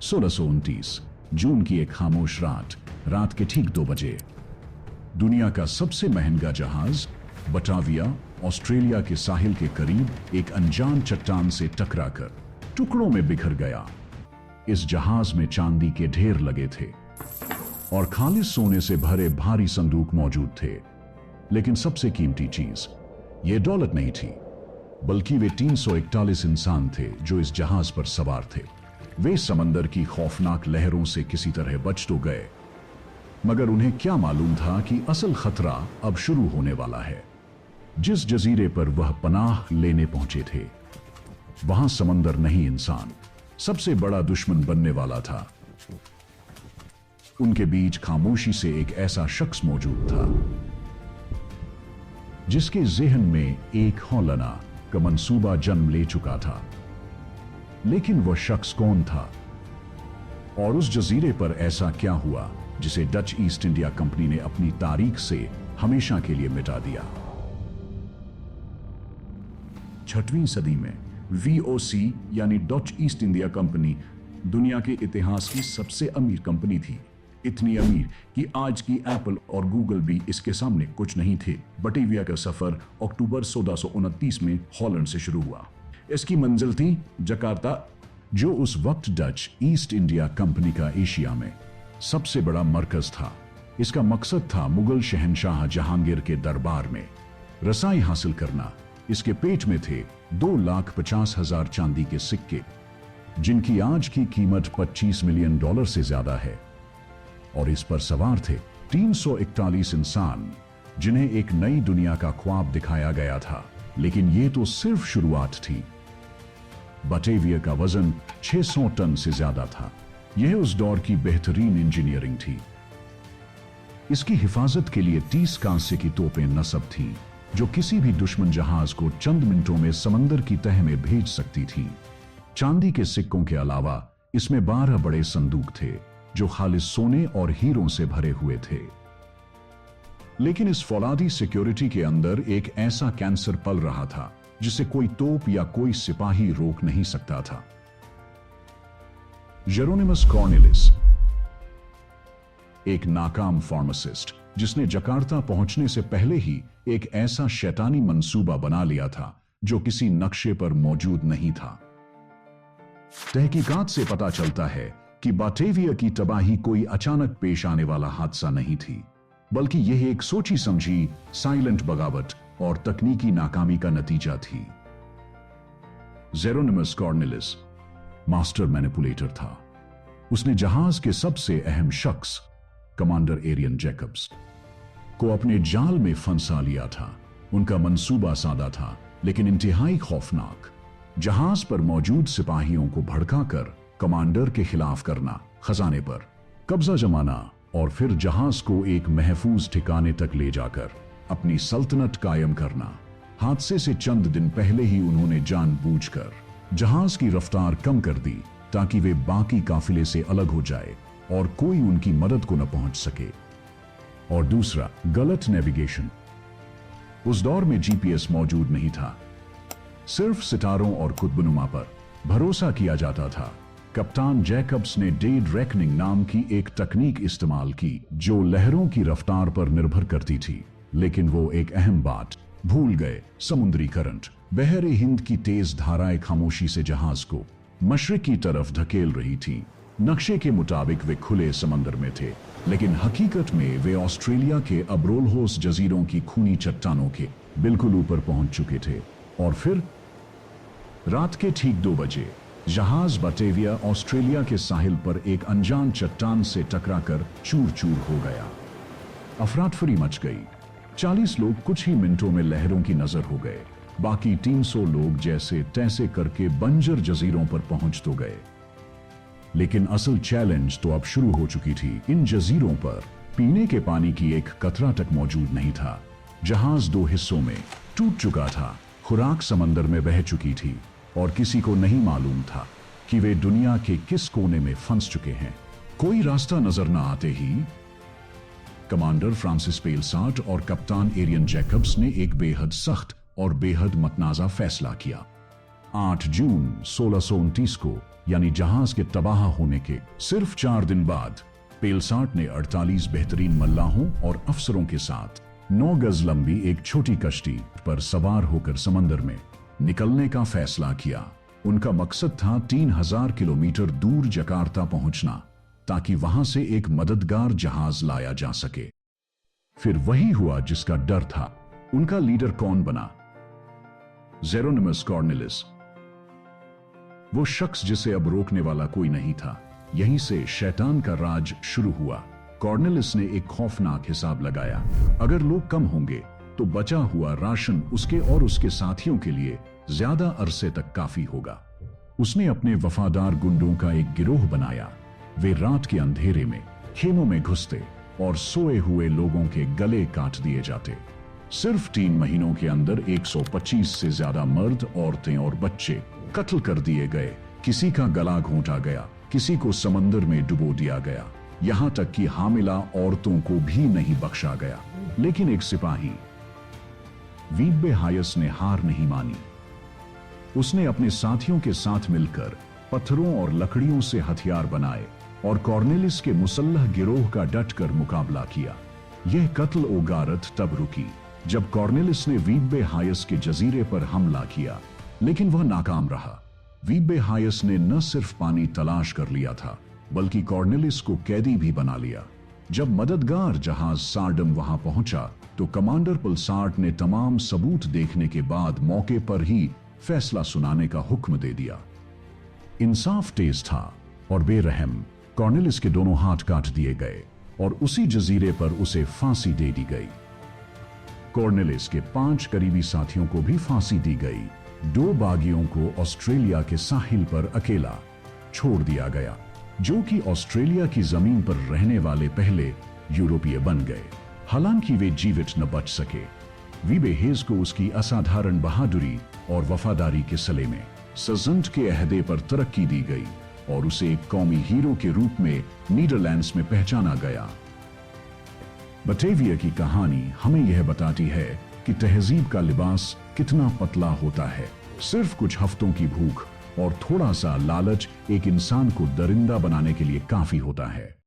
1629 जून की एक खामोश रात के ठीक 2 बजे दुनिया का सबसे महंगा जहाज बटाविया ऑस्ट्रेलिया के साहिल के करीब एक अनजान चट्टान से टकराकर टुकड़ों में बिखर गया। इस जहाज में चांदी के ढेर लगे थे और खालिस सोने से भरे भारी संदूक मौजूद थे, लेकिन सबसे कीमती चीज यह दौलत नहीं थी, बल्कि वे 341 इंसान थे जो इस जहाज पर सवार थे। वे समंदर की खौफनाक लहरों से किसी तरह बच तो गए, मगर उन्हें क्या मालूम था कि असल खतरा अब शुरू होने वाला है। जिस जजीरे पर वह पनाह लेने पहुंचे थे, वहां समंदर नहीं इंसान सबसे बड़ा दुश्मन बनने वाला था। उनके बीच खामोशी से एक ऐसा शख्स मौजूद था जिसके ज़हन में एक हौलना का मंसूबा जन्म ले चुका था। लेकिन वह शख्स कौन था और उस जजीरे पर ऐसा क्या हुआ जिसे डच ईस्ट इंडिया कंपनी ने अपनी तारीख से हमेशा के लिए मिटा दिया। 6वीं सदी में VOC यानी डच ईस्ट इंडिया कंपनी दुनिया के इतिहास की सबसे अमीर कंपनी थी। इतनी अमीर कि आज की एप्पल और गूगल भी इसके सामने कुछ नहीं थे। बटाविया का सफर अक्टूबर 1629 में हॉलैंड से शुरू हुआ। इसकी मंजिल थी जकार्ता, जो उस वक्त डच ईस्ट इंडिया कंपनी का एशिया में सबसे बड़ा मरकज था। इसका मकसद था मुगल शहंशाह जहांगीर के दरबार में रसाई हासिल करना। इसके पेट में थे 2,50,000 चांदी के सिक्के, जिनकी आज की कीमत $25 मिलियन से ज्यादा है, और इस पर सवार थे 341 इंसान जिन्हें एक नई दुनिया का ख्वाब दिखाया गया था। लेकिन यह तो सिर्फ शुरुआत थी। बटाविया का वजन 600 टन से ज्यादा था। यह उस दौर की बेहतरीन इंजीनियरिंग थी। इसकी हिफाजत के लिए 30 कांसे की तोपें नस्ब थीं, जो किसी भी दुश्मन जहाज को चंद मिनटों में समंदर की तह में भेज सकती थी। चांदी के सिक्कों के अलावा इसमें 12 बड़े संदूक थे जो खालिस सोने और हीरों से भरे हुए थे। लेकिन इस फौलादी सिक्योरिटी के अंदर एक ऐसा कैंसर पल रहा था जिसे कोई तोप या कोई सिपाही रोक नहीं सकता था। जेरोनिमस कॉर्नेलिस, एक नाकाम फार्मासिस्ट जिसने जकार्ता पहुंचने से पहले ही एक ऐसा शैतानी मंसूबा बना लिया था जो किसी नक्शे पर मौजूद नहीं था। तहकीकात से पता चलता है कि बटाविया की तबाही कोई अचानक पेश आने वाला हादसा नहीं थी, बल्कि यह एक सोची समझी साइलेंट बगावत और तकनीकी नाकामी का नतीजा थी। जेरोनिमस कॉर्नेलिस मास्टर मैनिपुलेटर था। उसने जहाज के सबसे अहम शख्स कमांडर एरियन जैकब्स को अपने जाल में फंसा लिया था। उनका मंसूबा सादा था लेकिन इंतहाई खौफनाक। जहाज पर मौजूद सिपाहियों को भड़काकर कमांडर के खिलाफ करना, खजाने पर कब्जा जमाना और फिर जहाज को एक महफूज ठिकाने तक ले जाकर अपनी सल्तनत कायम करना। हादसे से चंद दिन पहले ही उन्होंने जानबूझकर जहाज की रफ्तार कम कर दी ताकि वे बाकी काफिले से अलग हो जाए और कोई उनकी मदद को न पहुंच सके। और दूसरा, गलत नेविगेशन। उस दौर में GPS मौजूद नहीं था। सिर्फ सितारों और कुतुबनुमा पर भरोसा किया जाता था। कप्तान जैकब्स ने डेड रेकनिंग नाम की एक तकनीक इस्तेमाल की जो लहरों की रफ्तार पर निर्भर करती थी, लेकिन वो एक अहम बात भूल गए। समुद्री करंट, बहरे हिंद की तेज धाराएं खामोशी से जहाज को मशरिक की तरफ धकेल रही थी। नक्शे के मुताबिक वे खुले समंदर में थे, लेकिन हकीकत में वे ऑस्ट्रेलिया के अब्रोलहोस जजीरों की खूनी चट्टानों के बिल्कुल ऊपर पहुंच चुके थे। और फिर रात के ठीक 2 बजे जहाज बटाविया ऑस्ट्रेलिया के साहिल पर एक अनजान चट्टान से टकराकर चूर चूर हो गया। अफरातफरी मच गई। 40 लोग कुछ ही मिनटों में लहरों की नजर हो गए। बाकी 300 लोग जैसे तैसे करके बंजर जजीरों पर पहुंच तो गए। लेकिन असल चैलेंज तो अब शुरू हो चुकी थी। इन जजीरों पर पीने के पानी की एक कतरा तक मौजूद नहीं था। जहाज 2 हिस्सों में टूट चुका था। खुराक समंदर में बह चुकी थी और किसी को नहीं मालूम था कि वे दुनिया के किस कोने में फंस चुके हैं। कोई रास्ता नजर न आते ही कमांडर फ्रांसिस पेलसाट और कप्तान एरियन जैकब्स ने एक बेहद सख्त और बेहद मतनाजा फैसला किया। 8 जून 1629 को यानी जहाज के तबाह होने के सिर्फ 4 दिन बाद पेलसाट ने 48 बेहतरीन मल्लाहों और अफसरों के साथ 9 गज लंबी एक छोटी कश्ती पर सवार होकर समंदर में निकलने का फैसला किया। उनका मकसद था 3000 किलोमीटर दूर जकार्ता पहुंचना, ताकि वहां से एक मददगार जहाज लाया जा सके। फिर वही हुआ जिसका डर था। उनका लीडर कौन बना? जेरोनिमस कॉर्नेलिस, वो शख्स जिसे अब रोकने वाला कोई नहीं था। यहीं से शैतान का राज शुरू हुआ। कॉर्नेलिस ने एक खौफनाक हिसाब लगाया। अगर लोग कम होंगे तो बचा हुआ राशन उसके और उसके साथियों के लिए ज्यादा अरसे तक काफी होगा। उसने अपने वफादार गुंडों का एक गिरोह बनाया। वे रात के अंधेरे में खेमों में घुसते और सोए हुए लोगों के गले काट दिए जाते। सिर्फ 3 महीनों के अंदर 125 से ज्यादा मर्द, औरतें और बच्चे कत्ल कर दिए गए। किसी का गला घोंटा गया, किसी को समंदर में डुबो दिया गया, यहां तक कि हामिला औरतों को भी नहीं बख्शा गया। लेकिन एक सिपाही वीबे हायस ने हार नहीं मानी। उसने अपने साथियों के साथ मिलकर पत्थरों और लकड़ियों से हथियार बनाए और कॉर्नेलिस के मुसल्लह गिरोह का डटकर मुकाबला किया। यह कत्ल ओ गारत तब रुकी जब कॉर्नेलिस ने वीबे हायस के जजीरे पर हमला किया, लेकिन वह नाकाम रहा। वीबे हायस ने न सिर्फ पानी तलाश कर लिया था, बल्कि कॉर्नेलिस को कैदी भी बना लिया। जब मददगार जहाज सार्डम वहां पहुंचा तो कमांडर पल्सार्ट ने तमाम सबूत देखने के बाद मौके पर ही फैसला सुनाने का हुक्म दे दिया। इंसाफ तेज था और बेरहम। कॉर्नेलिस के दोनों हाथ काट दिए गए और उसी जजीरे पर उसे फांसी दे दी गई। कॉर्नेलिस के 5 करीबी साथियों को भी फांसी दी गई। 2 बागियों को ऑस्ट्रेलिया के साहिल पर अकेला छोड़ दिया गया, जो कि ऑस्ट्रेलिया की जमीन पर रहने वाले पहले यूरोपीय बन गए। हालांकि वे जीवित न बच सके। वीबे हेज को उसकी असाधारण बहादुरी और वफादारी के सले में सर्जेंट के अहदे पर तरक्की दी गई और उसे एक कौमी हीरो के रूप में नीदरलैंड्स में पहचाना गया। बटेविया की कहानी हमें यह बताती है कि तहजीब का लिबास कितना पतला होता है। सिर्फ कुछ हफ्तों की भूख और थोड़ा सा लालच एक इंसान को दरिंदा बनाने के लिए काफी होता है।